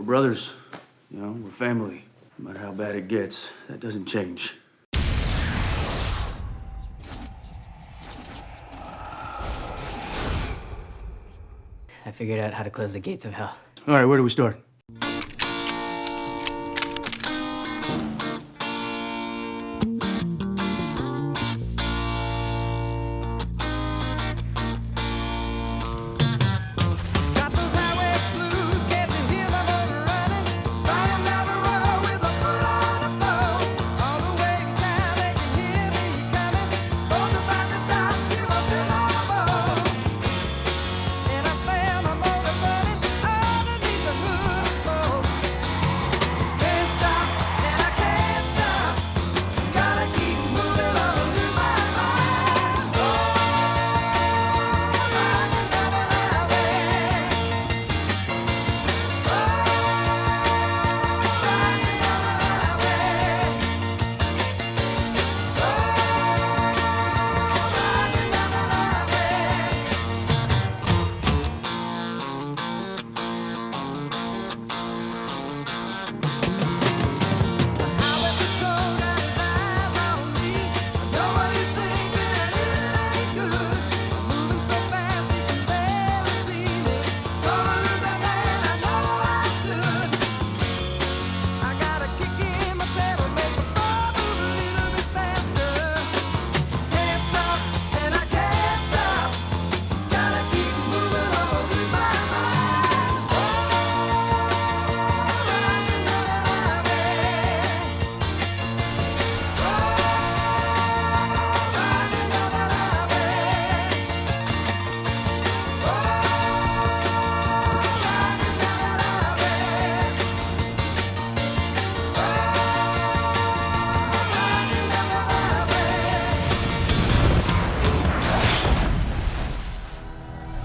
We're brothers, you know, we're family. No matter how bad it gets, that doesn't change. I figured out how to close the gates of hell. All right, where do we start?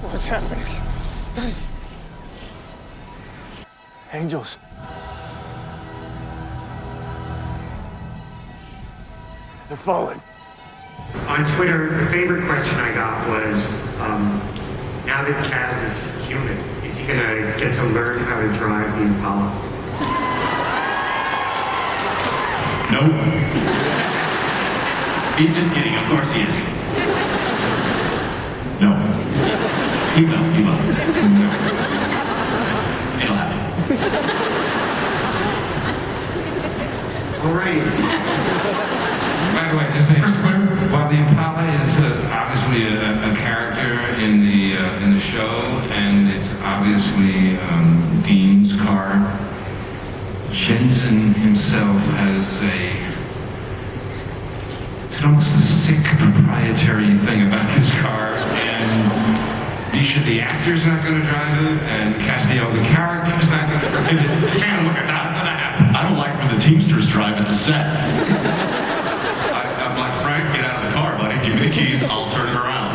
What's happening? Angels. They're falling. On Twitter, the favorite question I got was, now that Kaz is human, is he gonna get to learn how to drive the Impala? Nope. He's just kidding, of course he is. No. He will. It'll happen. Alrighty. By the way, just saying, while the Impala is obviously a character in the show, and it's obviously Dean's car, Jensen himself has it's almost a sick proprietary thing about this car, and Nisha the actor's not going to drive it, and Castiel the character's not going to drive it. Man, look at that, not going to happen. I don't like when the Teamsters drive it to set. I'm like, Frank, get out of the car, buddy. Give me the keys, I'll turn it around.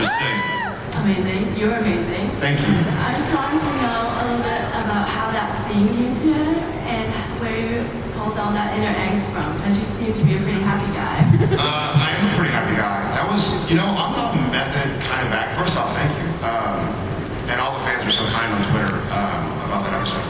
Just saying. Amazing. You're amazing. Thank you. I just wanted to know a little bit about how that scene came together and where you pulled all that inner angst from, because you seem to be a pretty happy guy. I am a pretty happy guy. That was, you know, I'm not a method kind of act. First off, thank you. And all the fans were so kind on Twitter about that episode.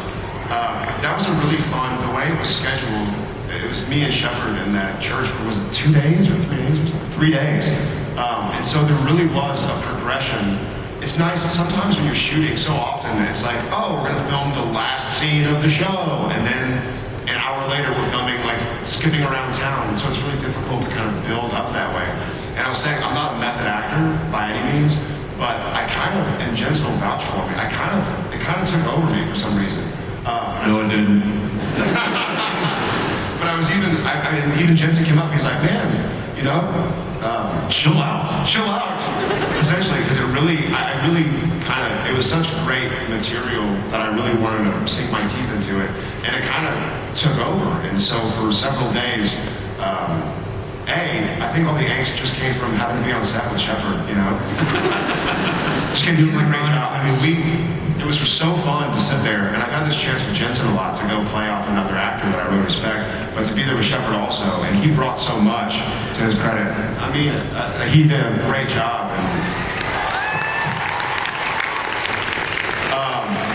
That was a really fun, the way it was scheduled, it was me and Shepard in that church for, was it 2 days or 3 days or something? 3 days. And so there really was a progression. It's nice, sometimes when you're shooting so often, it's like, oh, we're gonna film the last scene of the show, and then an hour later we're filming, like, skipping around town, and so it's really difficult to kind of build up that way. And I was saying, I'm not a method actor by any means, but I kind of, and Jensen will vouch for me, it kind of took over me for some reason. No, it didn't. But I was even Jensen came up, he's like, man, you know, Chill out. chill out, essentially, because it was such great material that I really wanted to sink my teeth into it, and it kind of took over. And so for several days, I think all the angst just came from having to be on set with Shepard, you know? Just came doing a great job. I mean, it was so fun to sit there, and I've had this chance with Jensen a lot to go play off another actor that I really respect, but to be there with Shepard also, and he brought so much to his credit. I mean, he did a great job. And,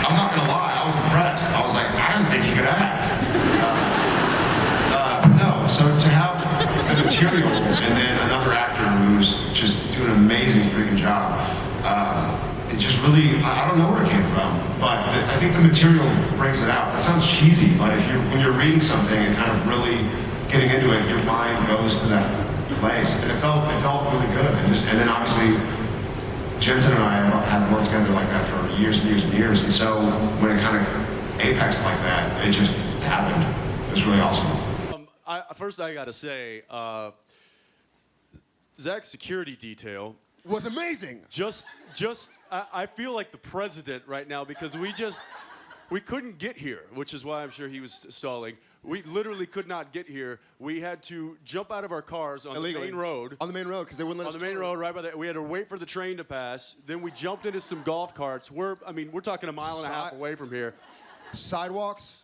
I'm not gonna lie. freaking job. It just really, I don't know where it came from, but I think the material brings it out. That sounds cheesy, but when you're reading something and kind of really getting into it, your mind goes to that place, and it felt really good. And then obviously, Jensen and I have worked together like that for years and years and years, and so when it kind of apexed like that, it just happened. It was really awesome. First, I gotta say, Zach's security detail was amazing. I feel like the president right now because we couldn't get here, which is why I'm sure he was stalling. We literally could not get here. We had to jump out of our cars on Illegally. the main road. On the main road, because they wouldn't let us On the main turn. road, right by there. We had to wait for the train to pass. Then we jumped into some golf carts. We're talking a mile and a half away from here. Sidewalks.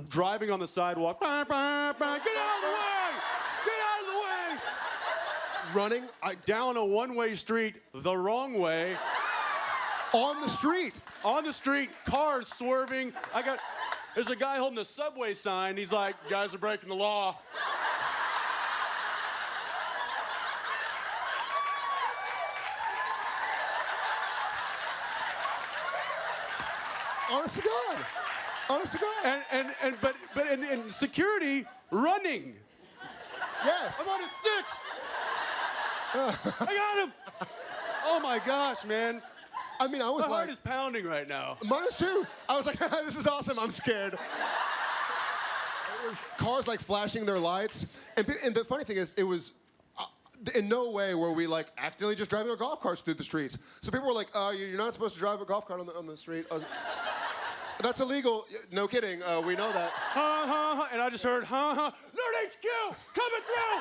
Driving on the sidewalk. Bah, bah, bah. Get out of the way! Get out of the way! Running. Down a one-way street the wrong way. On the street. On the street, cars swerving. There's a guy holding a subway sign. He's like, you guys are breaking the law. Honest to God. Honest to God. And security running. Yes. I'm on at 6. I got him. Oh my gosh, man. I mean, I was My like, heart is pounding right now. mine is too. I was like, this is awesome. I'm scared. Cars like flashing their lights, and the funny thing is, it was in no way were we like accidentally just driving our golf carts through the streets. So people were like, you're not supposed to drive a golf cart on the street. I was, that's illegal. No kidding. We know that. Ha, ha, ha. And I just heard, ha, ha. Nerd HQ, coming through.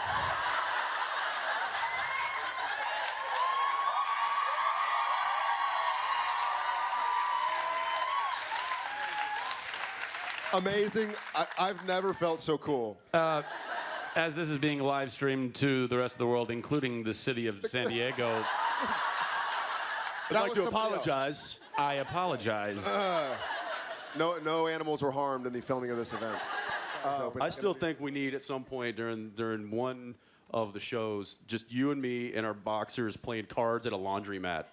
Amazing. I've never felt so cool. As this is being live streamed to the rest of the world, including the city of San Diego, I'd like to apologize. I apologize. No animals were harmed in the filming of this event. I still think we need at some point during one of the shows, just you and me and our boxers playing cards at a laundromat.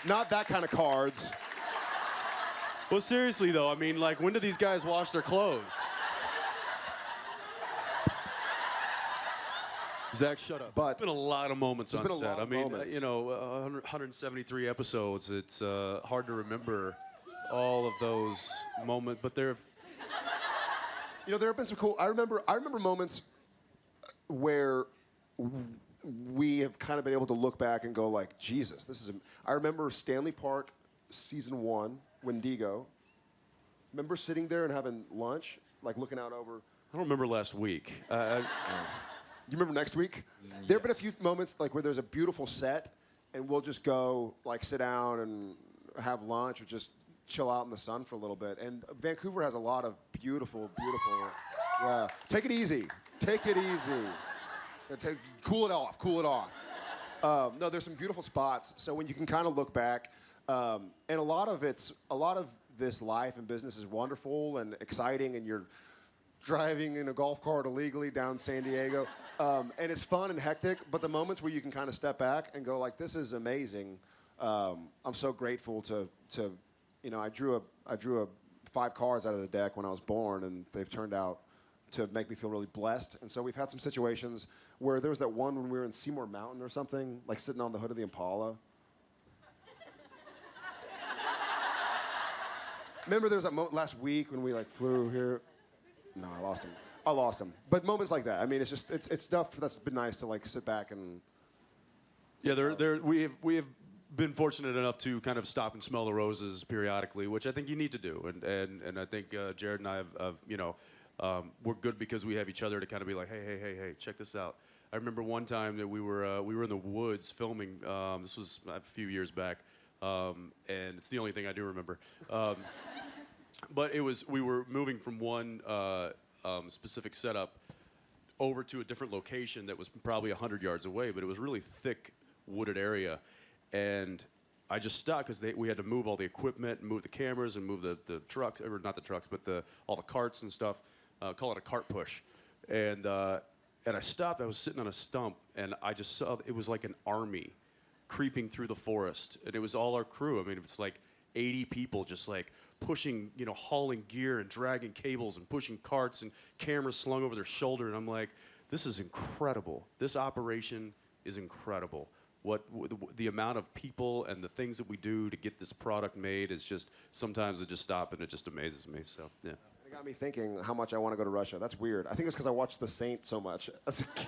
Not that kind of cards. Well, seriously though, I mean, like, when do these guys wash their clothes? Zach, shut up. But there's been a lot of moments on been a set. lot I of mean, moments. 173 episodes. It's hard to remember all of those moments, but there have been some cool. I remember moments where we have kind of been able to look back and go like, Jesus, this is. I remember Stanley Park, season 1, Wendigo. Remember sitting there and having lunch, like looking out over. I don't remember last week. You remember next week? Yes. There have been a few moments like where there's a beautiful set, and we'll just go like sit down and have lunch or just chill out in the sun for a little bit. And Vancouver has a lot of beautiful. Yeah, take it easy. Take it easy. Cool it off. Cool it off. No, there's some beautiful spots. So when you can kind of look back, and a lot of this life and business is wonderful and exciting, and you're driving in a golf cart illegally down San Diego, and it's fun and hectic. But the moments where you can kind of step back and go like, "This is amazing." I'm so grateful to I drew 5 cards out of the deck when I was born, and they've turned out to make me feel really blessed. And so we've had some situations where there was that one when we were in Seymour Mountain or something, like sitting on the hood of the Impala. Remember there was that last week when we like flew here? No, I lost him. But moments like that. I mean, it's stuff that's been nice to like sit back and. Yeah, we have been fortunate enough to kind of stop and smell the roses periodically, which I think you need to do. And I think Jared and I have we're good because we have each other to kind of be like, hey, check this out. I remember one time that we were in the woods filming. This was a few years back, and it's the only thing I do remember. But we were moving from one specific setup over to a different location that was probably 100 yards away, but it was really thick wooded area, and I just stopped because we had to move all the equipment, move the cameras, and move the trucks, or not the trucks, but all the carts and stuff. Call it a cart push, and And I stopped, I was sitting on a stump, and I just saw, it was like an army creeping through the forest. And it was all our crew. I mean, it was like 80 people just like pushing, you know, hauling gear and dragging cables and pushing carts and cameras slung over their shoulder. And I'm like, this is incredible. This operation is incredible. The amount of people and the things that we do to get this product made is just, sometimes I just stop and it just amazes me, so, yeah. It got me thinking how much I want to go to Russia. That's weird. I think it's because I watched The Saint so much as a kid.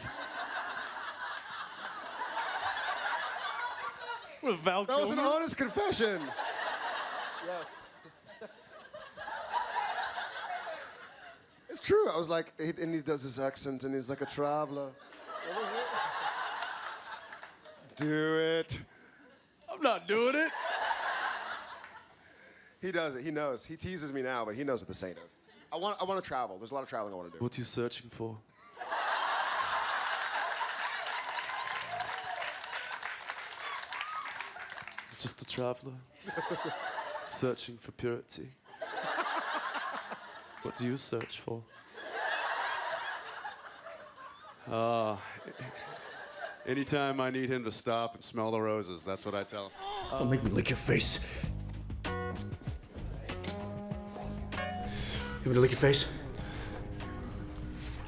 With Val That was an Kilmer? honest confession. Yes. It's true. I was like, and he does his accent, and he's like a traveler. Do it. I'm not doing it. He does it. He knows. He teases me now, but he knows what The Saint is. I want to travel. There's a lot of traveling I want to do. What are you searching for? Just a traveler, searching for purity. What do you search for? Anytime I need him to stop and smell the roses, that's what I tell him. Don't make me lick your face. You want me to lick your face?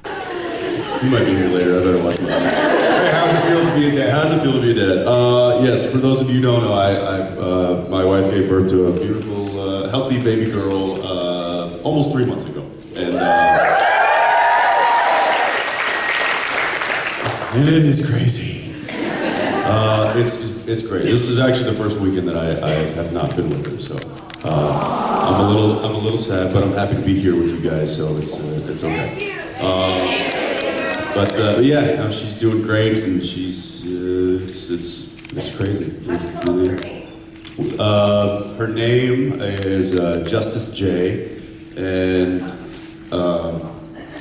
You might be here later. I better watch my eyes. Hey, how's it feel to be a dad? How's it feel to be a dad? Yes, for those of you who don't know, my wife gave birth to a beautiful, healthy baby girl almost 3 months ago. And it is crazy. It's great. This is actually the first weekend that I have not been with her, so I'm a little sad, but I'm happy to be here with you guys. So it's okay. But yeah, no, she's doing great, and she's it's crazy. It really is. Her name is Justice J, and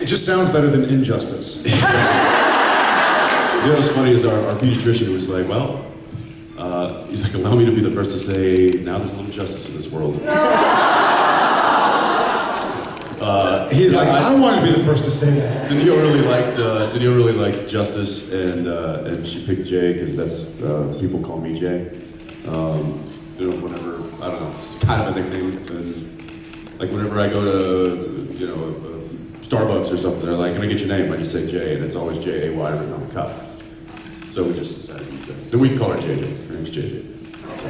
it just sounds better than Injustice. You know what's funny is our pediatrician was like, well, he's like, allow me to be the first to say, now there's a little justice in this world. He's like, I want to be the first to say that. Danielle really liked Justice, and she picked Jay because that's people call me Jay. You know, whenever, I don't know, it's kind of a nickname. And like whenever I go to, you know, Starbucks or something, they're like, can I get your name? I just say Jay, and it's always J-A-Y written on the cup. So we just decided to use that. Then we can call her JJ. Her name's JJ. So.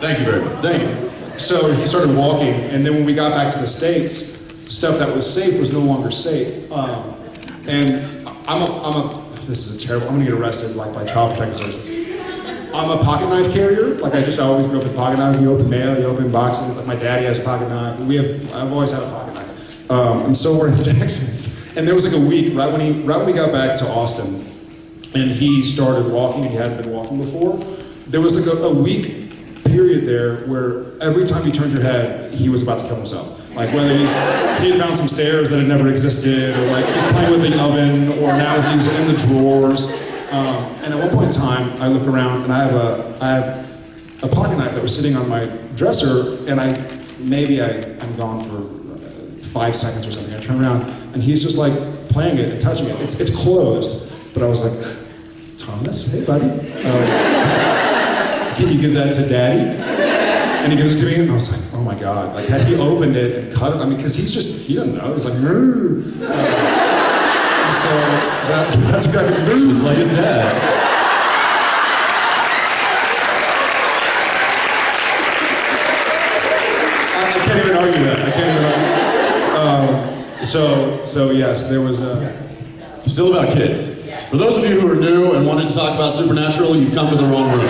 Thank you very much. Thank you. So he started walking, and then when we got back to the States, stuff that was safe was no longer safe. And this is terrible, I'm gonna get arrested like by Child Protective Services. I'm a pocket knife carrier. Like I always grew up with pocket knife. You open mail, you open boxes. Like my daddy has a pocket knife. I've always had a pocket knife. And so we're in Texas, and there was like a week right when we got back to Austin, and he started walking, and he hadn't been walking before. There was like a week period there where every time you turned your head, he was about to kill himself. Like whether he had found some stairs that had never existed, or like he's playing with the oven, or now he's in the drawers. And at one point in time, I look around and I have a pocket knife that was sitting on my dresser, and I'm gone for 5 seconds or something. I turn around and he's just like playing it and touching it. It's closed, but I was like, Thomas, hey buddy, can you give that to Daddy? And he gives it to me, and I was like, oh my God. Like, had he opened it and cut it, I mean, because he doesn't know. He's like, so that's exactly what he was like his dad. I can't even argue that. So yes, there was Still about kids. For those of you who are new and wanted to talk about Supernatural, you've come to the wrong room.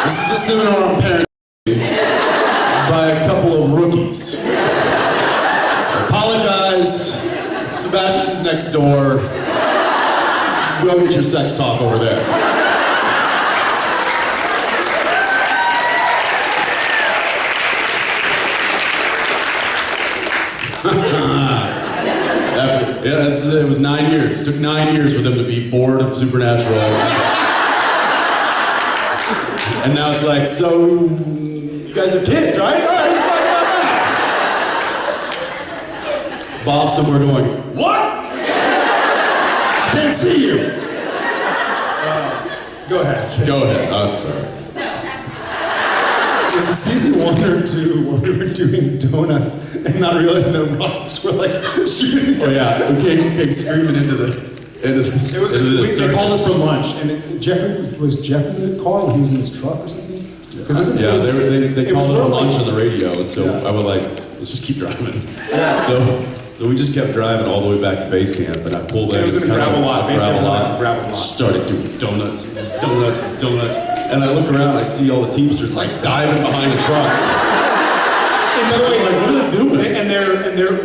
This is a seminar on parenting by a couple of rookies. I apologize. Sebastian's next door. Go get your sex talk over there. It was 9 years. It took 9 years for them to be bored of Supernatural. And now it's like, so you guys have kids, right? All right, let's talk about that. Bob's somewhere going, what? can't see you. Go ahead. Go ahead. I'm sorry. Was it season 1 or 2 where we were doing donuts and not realizing that rocks were like shooting? Oh yeah, we came screaming into the It was they called us for lunch, and was Jeff in the car when he was in his truck or something? Yeah, they called us for lunch on the radio, and so I was like, let's just keep driving. So we just kept driving all the way back to base camp, and I pulled in. It was in a gravel lot. Gravel lot. Started doing donuts, donuts, and I look around, and I see all the Teamsters like diving behind the truck. And by the way, like, what are they doing? And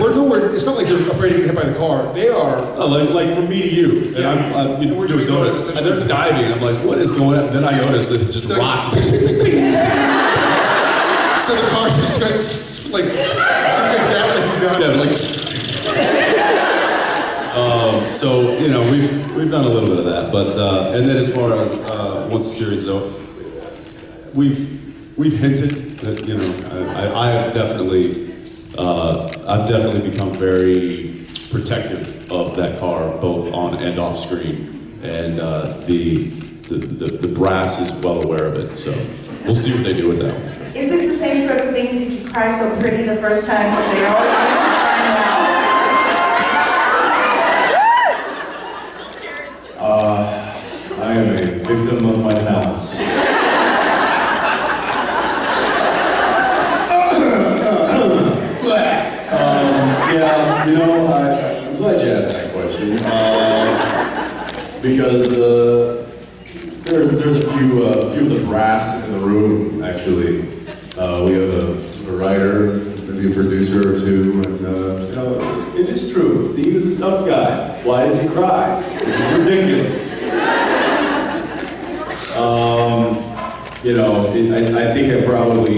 we're nowhere. It's not like they're afraid to get hit by the car. They are. Like from me to you, and I'm we're doing donuts, and they're diving. And I'm like, what is going on? Then I notice that it's just rocks. So the car's just like so we've done a little bit of that, but and then as far as once the series is over, we've hinted that I've definitely become very protective of that car, both on and off screen, and the brass is well aware of it. So we'll see what they do with that one. Is it the same sort of thing? Did you cry so pretty the first time that they all crying now? I am a victim of my talents. Yeah, I'm glad you asked that question. Because there's a few of the brass in the room, actually. We have a writer, maybe a producer or two, and it is true. He is a tough guy. Why does he cry? This is ridiculous. I think I probably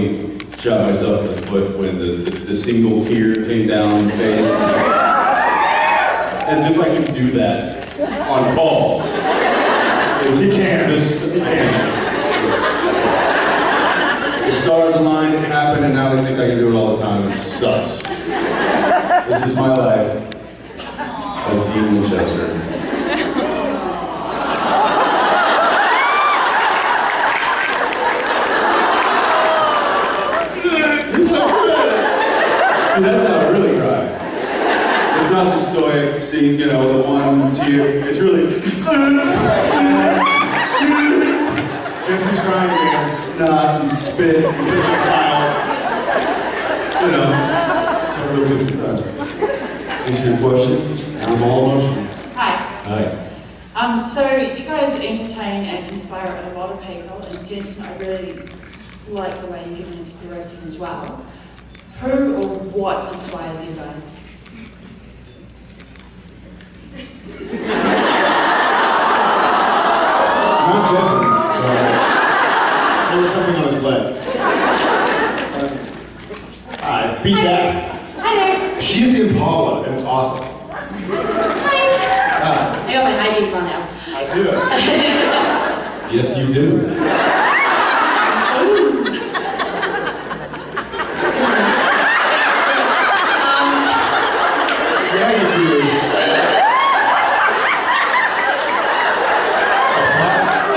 shot myself in the foot when the single tear came down the face. As if I could do that on call. You can't. The stars aligned, it happened, and now they think I can do it all the time. It sucks. This is my life as Dean Winchester. See, that's how I really cry. It's not the stoic, the one tear. It's really. Jensen's crying, getting a snot and spit and projectile. It's a really good cry. Answer your question. I'm all emotional. Hi. Hi. So you guys entertain and inspire a lot of people, and Jensen, I really like the way you're giving it directing as well. Who or what inspires you guys? Not Jensen. There was something on his leg. I beat that. Hi there. She's the Impala, and it's awesome. I got my high beams on now. I see that. Yes, you do.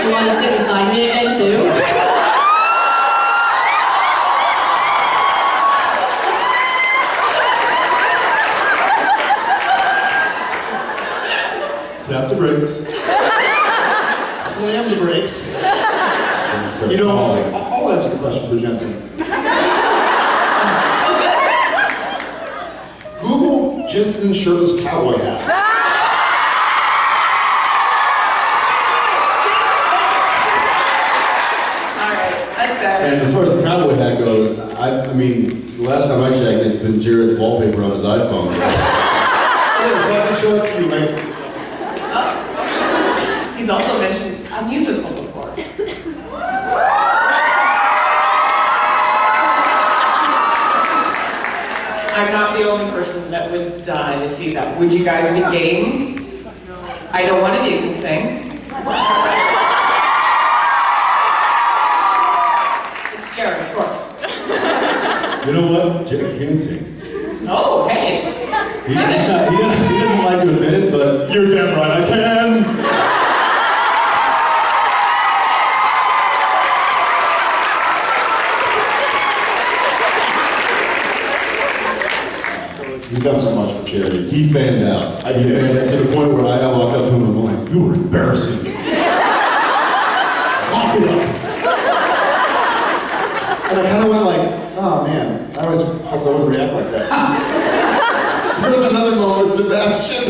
You want to sit beside me again too? Tap the brakes. Slam the brakes. I'll answer the question for Jensen. Google Jensen shirtless cowboy hat. And as far as the cowboy hat goes, I mean, the last time I checked, it's been Jared's wallpaper on his iPhone. Yeah, so I can show it to you, mate. He's also mentioned a musical before. I'm not the only person that would die to see that. Would you guys be game? I know one of you can sing. It's Jared, of course. You know what? Jared can sing. Oh, hey. He doesn't like like to admit it, but you're damn right I can. He's done so much for charity. He fanned out. He fanned out to the point where I walked up to him and I'm like, you were embarrassing me. Lock it up. And I kind of went like, oh man, I always hoped I wouldn't react like that. There was another moment with Sebastian.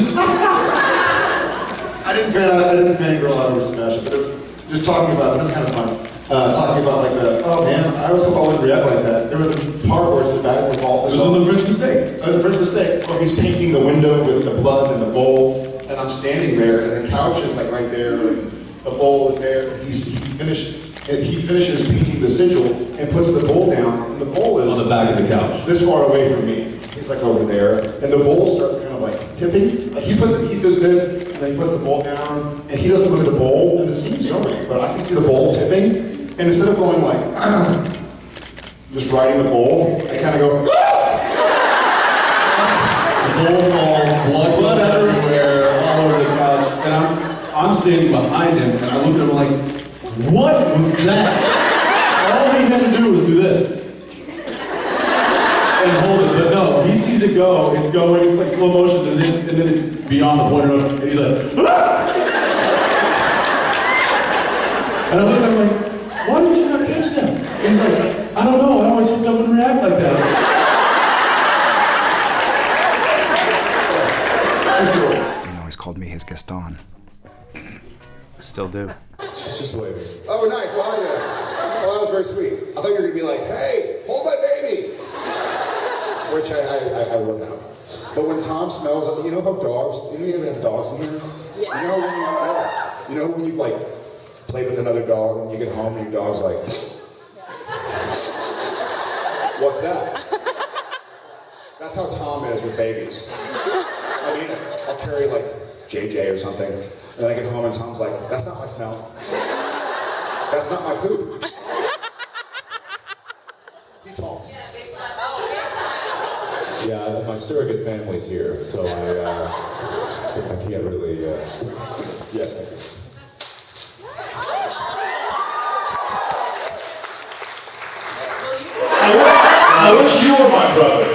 I didn't fangirl out over Sebastian, but it was just talking about, this is kind of fun, talking about like oh man, I always hope I wouldn't react like that. There was a part where Sebastian was all, This was the French mistake. The first mistake, where he's painting the window with the blood and the bowl, and I'm standing there, and the couch is like right there, and the bowl is there, and he finishes painting the sigil and puts the bowl down, and the bowl is on the back of the couch, this far away from me. He's like over there, and the bowl starts kind of like tipping. Like he does this, and then he puts the bowl down, and he doesn't look at the bowl, and the scene's going, but I can see the bowl tipping, and instead of going like, just riding the bowl, I kind of go, The bowl falls, blood everywhere, all over the couch, and I'm standing behind him, and I look at him like, what was that? All he had to do was do this. And hold it, but no, he sees it go, it's going, it's like slow motion, and then it's beyond the point of, and he's like, ah! And I look at him like, why did you not catch that? And he's like, I don't know, I always hoped I wouldn't react like that. You know, he's called me his Gaston. Still do. She's just waving. oh nice, well yeah. Well that was very sweet. I thought you were gonna be like, hey, hold my baby! Which I would have. But when Tom smells, you know how dogs, you know you have dogs in here? Yeah. You know when you like play with another dog and you get home and your dog's like, what's that? That's how Tom is with babies. I mean, I'll carry like JJ or something, and then I get home and Tom's like, that's not my smell. That's not my poop. He talks. Yeah, my surrogate family's here, so I can't really, yes, thank you. I wish you were my brother.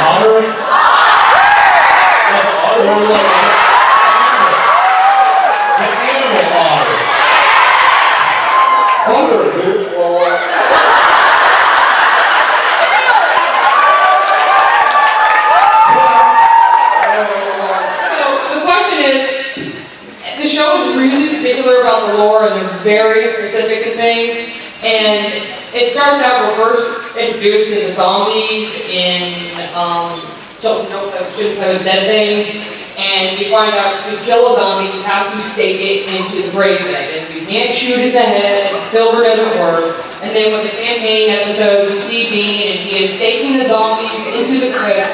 Otter? An animal otter. Otter, dude. The question is, the show is really particular about the lore and there's very specific things, and it starts out we're first introduced to the zombies in Shouldn't Pose Dead Things, and you find out to kill a zombie you have to stake it into the graveyard, and you can't shoot in the head, silver doesn't work, and then with the Sam King episode you see Dean and he is staking the zombies into the crypt,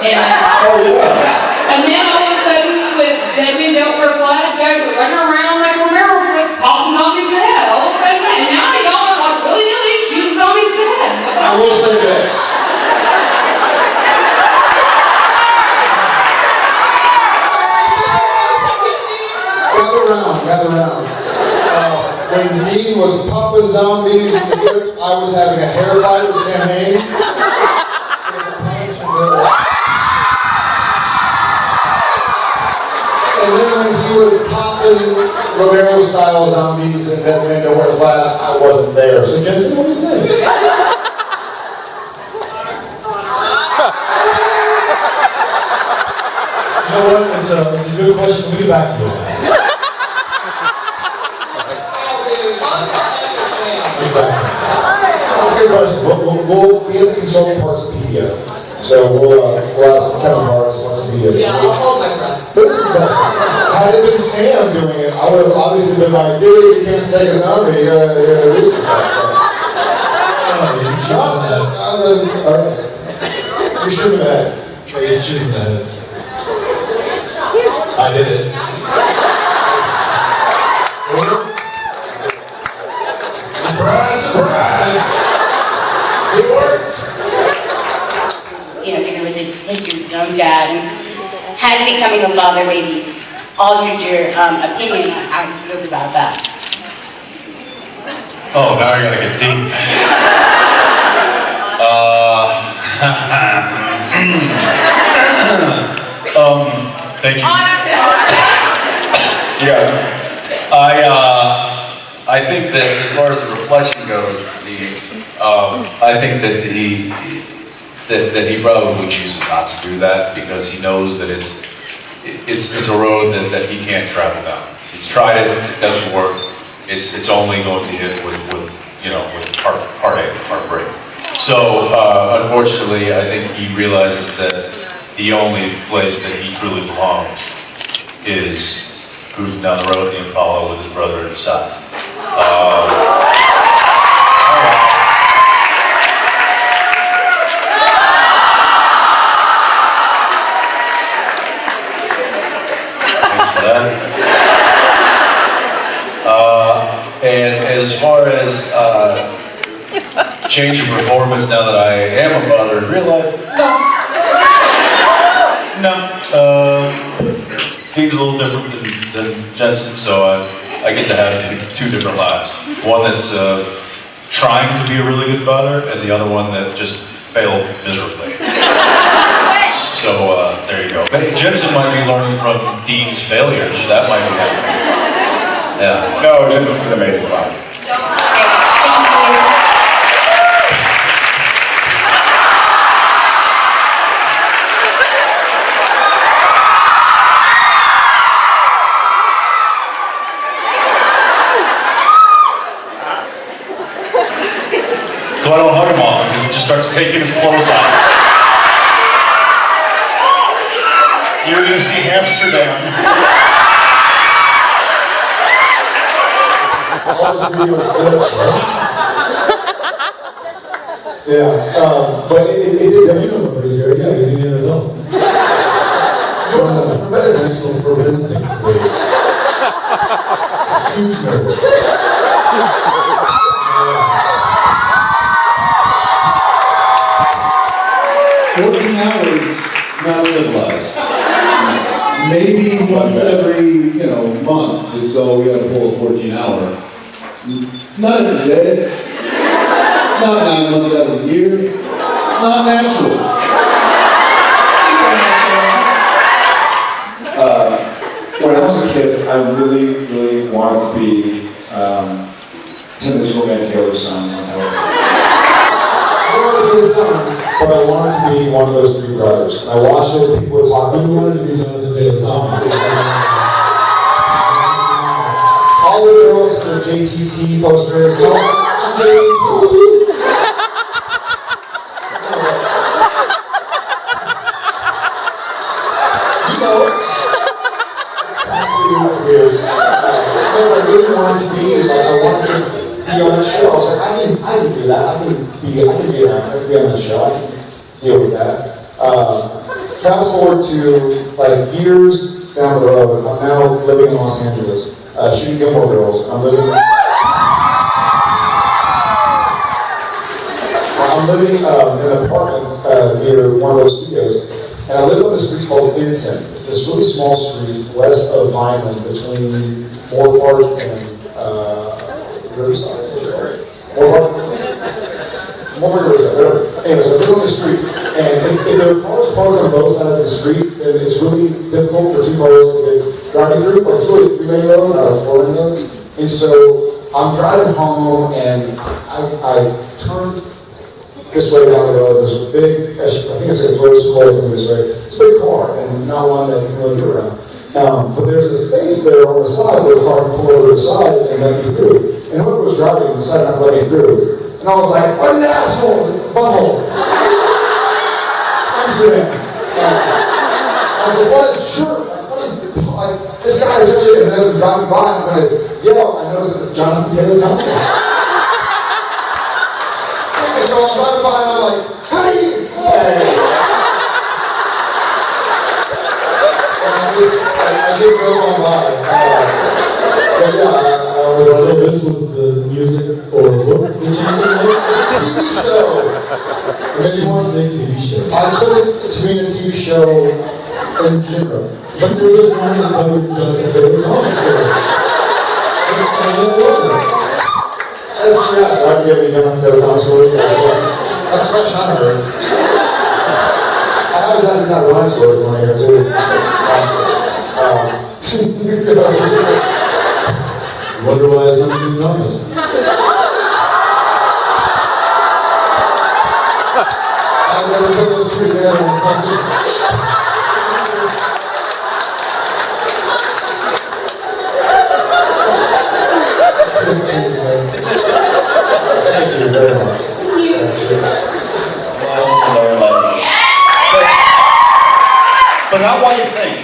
and then all of a sudden with Dead Men Don't Wear Blood, guys are running around like Romero flick, popping zombies in the head all of a sudden, and now y'all are like willy-nilly shooting zombies in the head. I will say this. Gather around. When Dean was popping zombies, I was having a hair fight with Sam Hain. And then when he was popping Romero-style zombies and Dead Men Don't Wear Blood, I wasn't there. So Jensen, what do you think? You know what? It's a good question. We'll get back to it. That's a good question. We'll be at the consulting Parkspedia. So we'll ask Kevin Parkspedia. Yeah, I'll hold my breath. This is the question. Had it been Sam doing it, I would have obviously been like, dude, you can't say his number, you gotta release this stuff. You should have had. You should have had it. I did it. Surprise, surprise! You know, figure with his history with his own dad, and has becoming a father maybe altered your opinion on how he feels about that? Oh, now you're gonna get deep. Thank you. Yeah. I think that as far as the reflection goes, I think that he probably chooses not to do that because he knows that it's a road that he can't travel down. He's tried it, it doesn't work. It's only going to hit with heartbreak. So unfortunately, I think he realizes that the only place that he truly belongs is cruising down the road in Impala with his brother at his side. Thanks for that. And as far as change in performance now that I am a father in real life, no. He's a little different than Jensen, so I get to have two different lives. One that's trying to be a really good father, and the other one that just failed miserably. So there you go. But Jensen might be learning from Dean's failures. That might be happening. Yeah. No, Jensen's an amazing father. So I don't hug him often because he just starts taking his clothes off. You're going to see Amsterdam. All those videos good. Yeah, but it did. You know nobody here. Yeah, he's an adult. National Forensics Day. Huge number. 14 hours, not civilized. Maybe once every, month, and so we got to pull a 14-hour. Not every day. Not 9 months out of the year. It's not natural. When I was a kid, I really, really wanted to be Timothy's romantic other son on television. I wanted to be his son, but I wanted to be one of those three brothers. And I watched it, people were talking. You wanted to be Jonathan Taylor Thomas. All the girls in their JTT posters. You know, it's weird. I really wanted to be, I wanted to be on that show. I was like, I can do that. I can be around. I can be on that show. I can deal with that. Fast forward to years down the road. I'm now living in Los Angeles, shooting Gilmore Girls. I'm living in an apartment near one of those studios, and I live on a street called Jensen. It's this really small street west of Vineland between Moore Park and Riverside. More Riverside, whatever. Anyways, I live on the street, and if there are cars parked on both sides of the street, then it's really difficult for two cars to get driving through. It's really a 3-lane road, not a 4-lane road. And so I'm driving home, and I turned this way down the road. There's a big, I think it's a Toyota Corolla this way. It's a big car, and not one that you can really get around. But there's a space there on the side where the car can pull over to the side and let me through. And whoever was driving decided not to let me through. And I was like, what an asshole, butthole. Amsterdam. I was like, what a jerk. This guy is such a, and as I'm driving by, I'm going to yell. I noticed it's Jonathan Taylor Thomas. So I'm driving by and I'm like, hey! I just drove on by. But yeah, So this was the music or book that you said? TV show. to be in a TV show in Chico. But there's this one that's always done it because it was on the show. And it was. That's stress, right? Yeah, we don't have to have dinosaurs. That's what I heard. I was at that dinosaurs when I heard too. Wonder why something didn't notice. I've never put those two together in something. Thank you very much. But not what you think.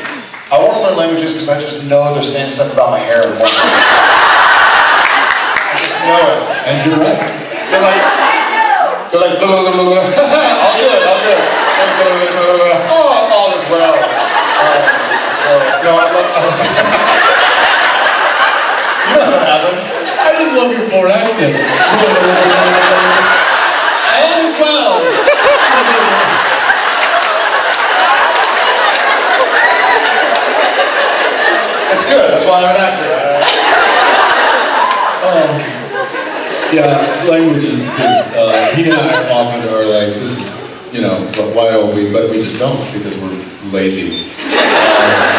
I want to learn languages because I just know they're saying stuff about my hair. I just know it. And you're right. They're like, blah, blah, blah, blah, blah. I'll do it. Oh, all is well. So, no, I love you know how that happens. I just love your foreign accent. All is well. It's good. That's why I'm an actor. Yeah, languages, because he and I often are like, this is, you know, but why are we, but we just don't, because we're lazy.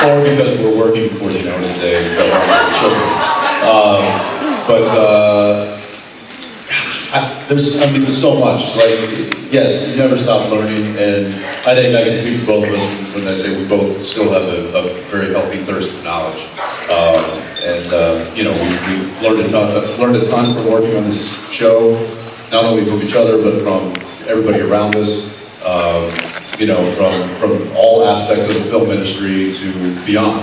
Or because we're working 14 hours a day for our children. There's so much. Like, yes, you never stop learning, and I think I can speak for both of us when I say we both still have a very healthy thirst for knowledge. You know, we learned a ton from working on this show, not only from each other, but from everybody around us. You know, from all aspects of the film industry to beyond.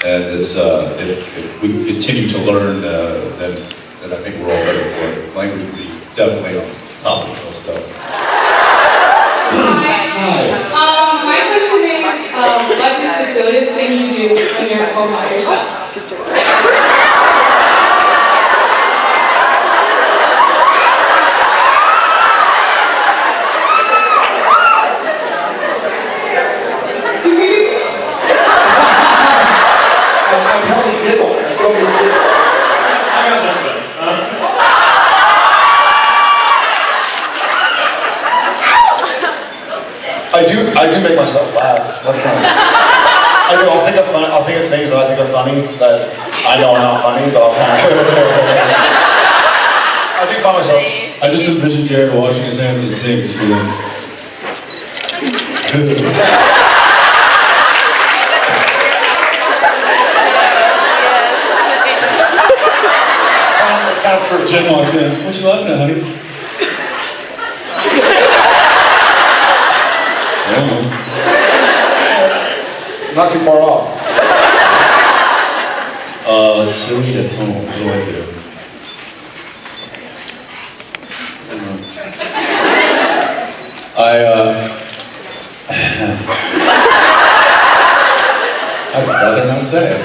And it's if we continue to learn, then I think we're all better for it. Language will be definitely on top of those stuff. My question is, what is the silliest thing you do when you're home by yourself? I do make myself laugh. That's kind of. I do. I'll think of things that I think are funny that I know are not funny, but I'll kind of. I do find myself. I just envision Jared washing his hands in the sink, just be like. It's kind of true. Jen walks in. What you laughing at, honey? Not too far off. Silly at home. What do I do? I'd rather not say it.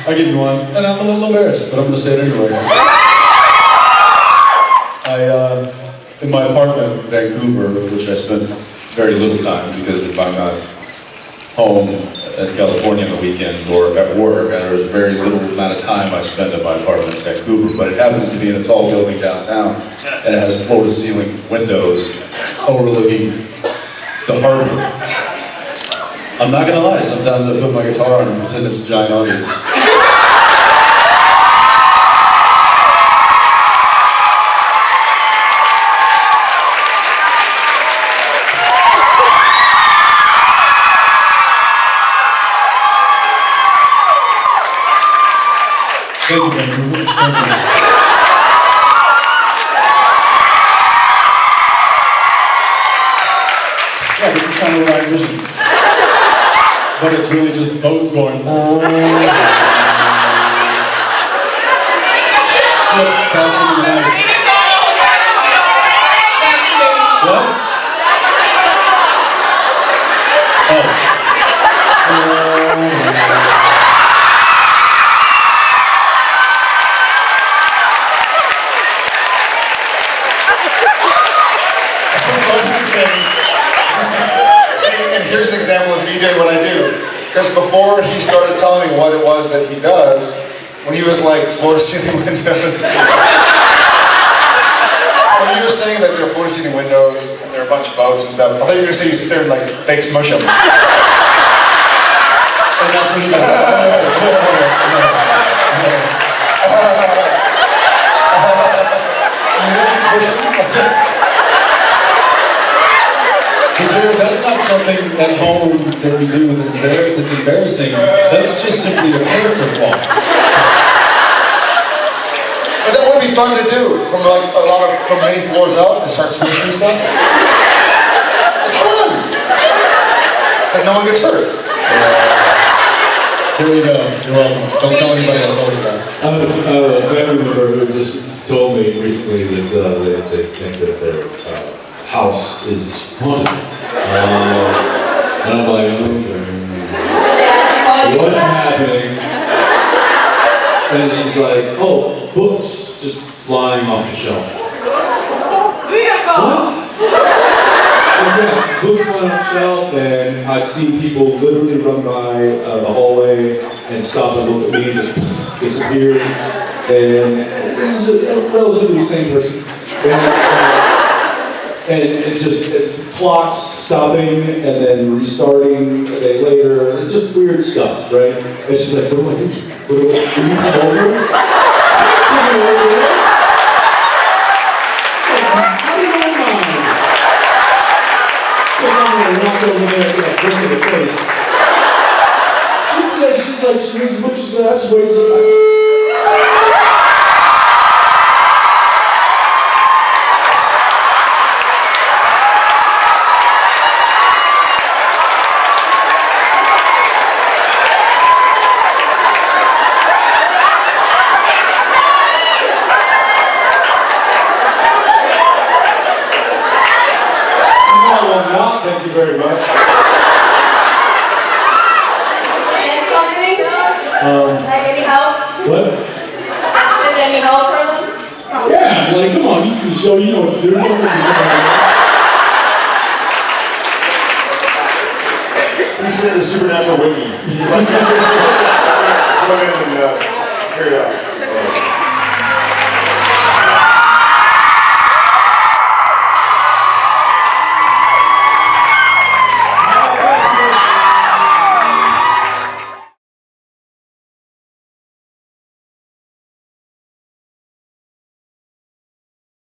I'll give you one, and I'm a little embarrassed, but I'm going to say it anyway. In my apartment in Vancouver, which I spent very little time, because if I'm not home in California on the weekend or at work, there's very little amount of time I spend at my apartment in Vancouver, but it happens to be in a tall building downtown, and it has floor-to-ceiling windows overlooking the harbor. I'm not gonna lie, sometimes I put my guitar on and pretend it's a giant audience. Thank you, Vancouver. Thank you. Yeah, this is kind of what I envisioned. But it's really just boats going. Ships passing the night. What? Oh. Because before he started telling me what it was that he does, when he was like floor-to-ceiling windows. When you were saying that there are floor-to-ceiling windows and there are a bunch of boats and stuff, I thought you were going to say you sit there and like fake smush them. And that's what he does. But Jared, that's not something at home that we do that's embarrassing. That's just simply a character flaw. But that would be fun to do from like from many floors up and start smashing stuff. It's fun. Because no one gets hurt. Here we go. You're welcome. Don't tell anybody I told you that. I have a family member who just told me recently that they think that their house is haunted. And I'm like, okay, what's happening? And she's like, oh, books just flying off the shelf. What? And yes, books flying off the shelf, and I've seen people literally run by the hallway and stop and look at me, just disappear. And this is a relatively sane person. And just clocks stopping and then restarting a day later, and just weird stuff, right? And she's like, what do I do? Will you come over? Come over. How do you know mine? I'm gonna walk over there and get a brick in the face. She's like, she reads a book, she said, I just wait so much. Thank you very much. And something? Like any help? What? Did any help from them? Yeah, like, come on, you see the show, you know what to do. He said a supernatural wiki. He's like, plug it in and carry it out.